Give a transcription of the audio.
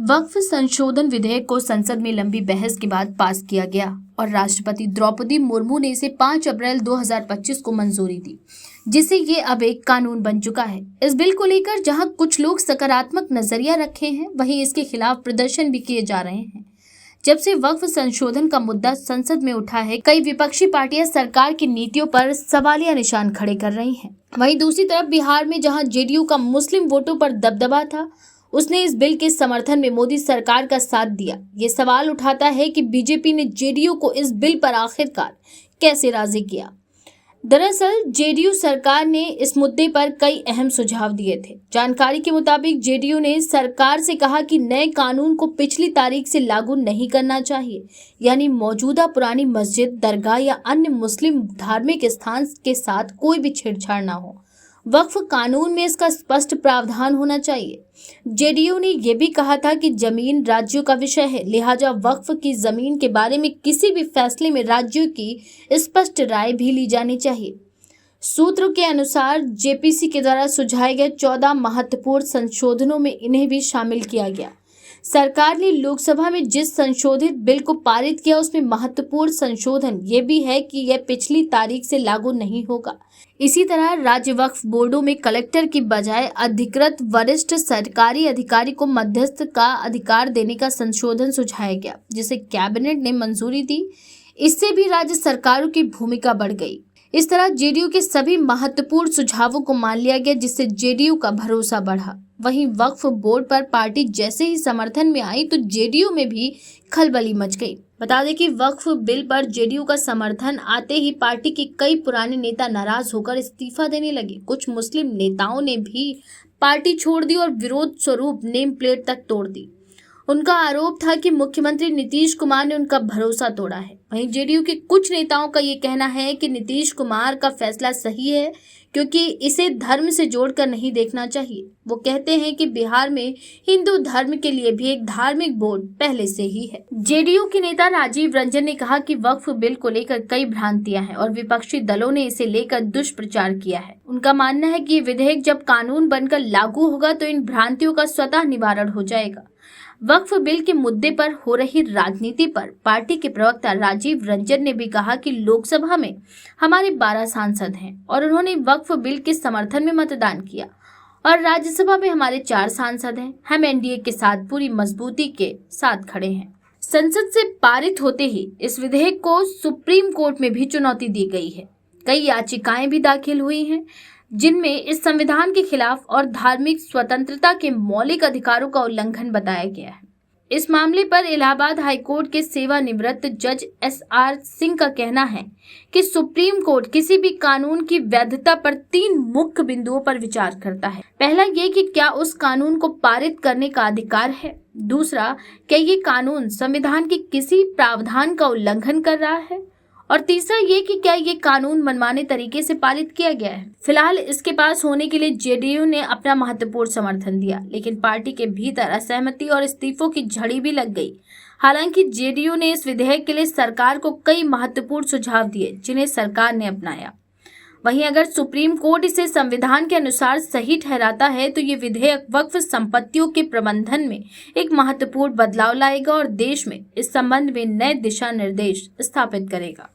वक्फ संशोधन विधेयक को संसद में लंबी बहस के बाद पास किया गया और राष्ट्रपति द्रौपदी मुर्मू ने इसे 5 अप्रैल 2025 को मंजूरी दी, जिससे ये अब एक कानून बन चुका है। इस बिल को लेकर जहां कुछ लोग सकारात्मक नजरिया रखे हैं, वहीं इसके खिलाफ प्रदर्शन भी किए जा रहे हैं। जब से वक्फ संशोधन का मुद्दा संसद में उठा है, कई विपक्षी पार्टियां सरकार की नीतियों पर सवालिया निशान खड़े कर रही हैं। वहीं दूसरी तरफ बिहार में जहां जेडीयू का मुस्लिम वोटों पर दबदबा था, उसने इस बिल के समर्थन में मोदी सरकार का साथ दिया। ये सवाल उठाता है कि बीजेपी ने जेडीयू को इस बिल पर आखिरकार कैसे राजी किया। दरअसल जेडीयू सरकार ने इस मुद्दे पर कई अहम सुझाव दिए थे। जानकारी के मुताबिक जेडीयू ने सरकार से कहा कि नए कानून को पिछली तारीख से लागू नहीं करना चाहिए, यानी मौजूदा पुरानी मस्जिद, दरगाह या अन्य मुस्लिम धार्मिक स्थान के साथ कोई भी छेड़छाड़ ना हो। वक्फ कानून में इसका स्पष्ट प्रावधान होना चाहिए। जेडीयू ने यह भी कहा था कि जमीन राज्यों का विषय है, लिहाजा वक्फ की जमीन के बारे में किसी भी फैसले में राज्यों की स्पष्ट राय भी ली जानी चाहिए। सूत्रों के अनुसार जेपीसी के द्वारा सुझाए गए 14 महत्वपूर्ण संशोधनों में इन्हें भी शामिल किया गया। सरकार ने लोकसभा में जिस संशोधित बिल को पारित किया, उसमें महत्वपूर्ण संशोधन ये भी है कि यह पिछली तारीख से लागू नहीं होगा। इसी तरह राज्य वक्फ बोर्डों में कलेक्टर की बजाय अधिकृत वरिष्ठ सरकारी अधिकारी को मध्यस्थ का अधिकार देने का संशोधन सुझाया गया, जिसे कैबिनेट ने मंजूरी दी। इससे भी राज्य सरकारों की भूमिका बढ़ गई। इस तरह जेडीयू के सभी महत्वपूर्ण सुझावों को मान लिया गया, जिससे जेडीयू का भरोसा बढ़ा। वहीं वक्फ बोर्ड पर पार्टी जैसे ही समर्थन में आई तो जेडीयू में भी खलबली मच गई। बता दें कि वक्फ बिल पर जेडीयू का समर्थन आते ही पार्टी के कई पुराने नेता नाराज होकर इस्तीफा देने लगे। कुछ मुस्लिम नेताओं ने भी पार्टी छोड़ दी और विरोध स्वरूप नेम प्लेट तक तोड़ दी। उनका आरोप था कि मुख्यमंत्री नीतीश कुमार ने उनका भरोसा तोड़ा है। वहीं जेडीयू के कुछ नेताओं का ये कहना है कि नीतीश कुमार का फैसला सही है, क्योंकि इसे धर्म से जोड़कर नहीं देखना चाहिए। वो कहते हैं कि बिहार में हिंदू धर्म के लिए भी एक धार्मिक बोर्ड पहले से ही है। जेडीयू के नेता राजीव रंजन ने कहा कि वक्फ बिल को लेकर कई भ्रांतियां हैं और विपक्षी दलों ने इसे लेकर दुष्प्रचार किया है। उनका मानना है कि ये विधेयक जब कानून बनकर लागू होगा तो इन भ्रांतियों का स्वतः निवारण हो जाएगा। वक्फ बिल के मुद्दे पर हो रही राजनीति पर पार्टी के प्रवक्ता राजीव रंजन ने भी कहा कि लोकसभा में हमारे 12 सांसद हैं और उन्होंने वक्फ बिल के समर्थन में मतदान किया, और राज्यसभा में हमारे 4 सांसद हैं। हम एनडीए के साथ पूरी मजबूती के साथ खड़े हैं। संसद से पारित होते ही इस विधेयक को सुप्रीम कोर्ट में भी चुनौती दी गई है। कई याचिकाएं भी दाखिल हुई हैं, जिनमें इस संविधान के खिलाफ और धार्मिक स्वतंत्रता के मौलिक अधिकारों का उल्लंघन बताया गया है। इस मामले पर इलाहाबाद हाईकोर्ट के सेवानिवृत्त जज एसआर सिंह का कहना है कि सुप्रीम कोर्ट किसी भी कानून की वैधता पर 3 मुख्य बिंदुओं पर विचार करता है। पहला ये कि क्या उस कानून को पारित करने का अधिकार है। दूसरा, क्या ये कानून संविधान के किसी प्रावधान का उल्लंघन कर रहा है। और तीसरा ये कि क्या ये कानून मनमाने तरीके से पारित किया गया है। फिलहाल इसके पास होने के लिए जेडीयू ने अपना महत्वपूर्ण समर्थन दिया, लेकिन पार्टी के भीतर असहमति और इस्तीफों की झड़ी भी लग गई। हालांकि जेडीयू ने इस विधेयक के लिए सरकार को कई महत्वपूर्ण सुझाव दिए, जिन्हें सरकार ने अपनाया। वहीं अगर सुप्रीम कोर्ट इसे संविधान के अनुसार सही ठहराता है तो ये विधेयक वक्फ संपत्तियों के प्रबंधन में एक महत्वपूर्ण बदलाव लाएगा और देश में इस संबंध में नए दिशा निर्देश स्थापित करेगा।